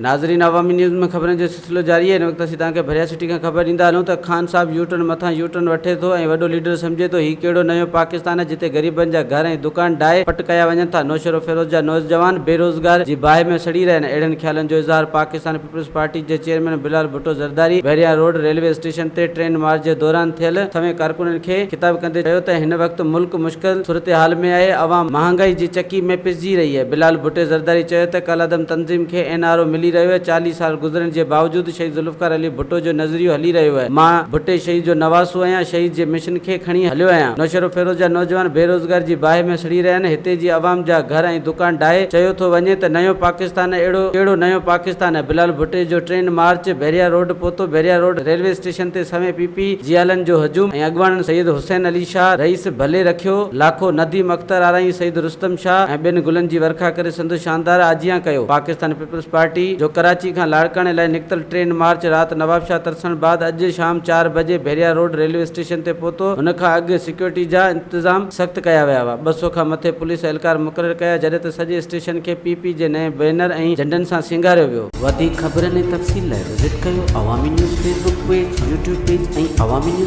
नाज़रीन, अवामी न्यूज़ में खबरें जो सिलसिलो जारी है। इन वक्त असीं तव्हांखे ڀرياسٽي खां ख़बर ॾींदा हलूं त ख़ान साहब यूटर्न मथां यूटर्न वठे थो ऐं वॾो लीडर सम्झे थो हीउ कहिड़ो नयो पाकिस्तान आहे जिते ग़रीबनि जा घर ऐं दुकान ढाहे पट कया वञनि था। नौशरो फिरोज जा नौजवान बेरोज़गार जी बाहि में सड़ी रहिया आहिनि। अहिड़नि ख़्यालनि जो इज़हार पाकिस्तान पीपल्स पार्टी जे चेयरमैन बिलाल भुट्टो ज़रदारी बहरिया रोड रेलवे स्टेशन ते ट्रेन मार्च जे दौरान थियल समें कारकुननि खे ख़िताब कंदे चयो त हिन वक़्तु मुल्क मुश्किल सूरत हाल में आहे। अवाम महांगाई जी चकी में पिसजी रही है। बिलाल भुट्टे ज़रदारी चयो त कलअदम तंज़ीम खे NRO मिली रहियो है। 40 साल गुज़रण जे बावजूद शहीद ज़ुल्फ़िकार अली भुट्टो जो नज़रियो हली रहियो है। मां भुट्टे शहीद जो नवासो आहियां, शहीद जे मिशन खे खणी हलियो आहियां। नौशरो फिरोज जा नौजवान बेरोज़गार जी बाहि में सड़ी रहिया आहिनि। हिते जी अवाम जा घर ऐं दुकान ढाहे चयो थो वञे त नयो पाकिस्तान अहिड़ो कहिड़ो नयो पाकिस्तान आहे। बिलाल भुट्टे जो ट्रेन मार्च बहरिया रोड पहुतो। बहरिया रोड रेलवे स्टेशन ते समय PP जियालन जो हजूम ऐं अॻवाननि सईद हुसैन अली शाह रईस भले रखियो, लाखो नदीम अख्तर आराई, सईद रुस्तम शाह ऐं ॿिनि गुलनि जी वर्खा करे संदसि शानदार आजियां कयो। पाकिस्तान पीपल्स पार्टी जो कराची खां लाड़काने लाइ निकितल ट्रेन मार्च राति नवाबशाह तरसण बाद अॼु शाम 4 बजे बहरिया रोड रेलवे स्टेशन ते पहुतो। हुन खां अॻु सिक्योरिटी जा इंतज़ाम सख़्त कया विया हुआ। 200 खां मथे पुलिस एहलकार मुक़ररु कया, जॾहिं त सॼे स्टेशन खे PP जे नए बैनर ऐं झंडनि सां सिंगारियो वियो। वधीक ख़बरनि ऐं तफ़सील लाइ विज़िट कयो अवामी news Facebook page, YouTube page ऐं अवामी न्यूज़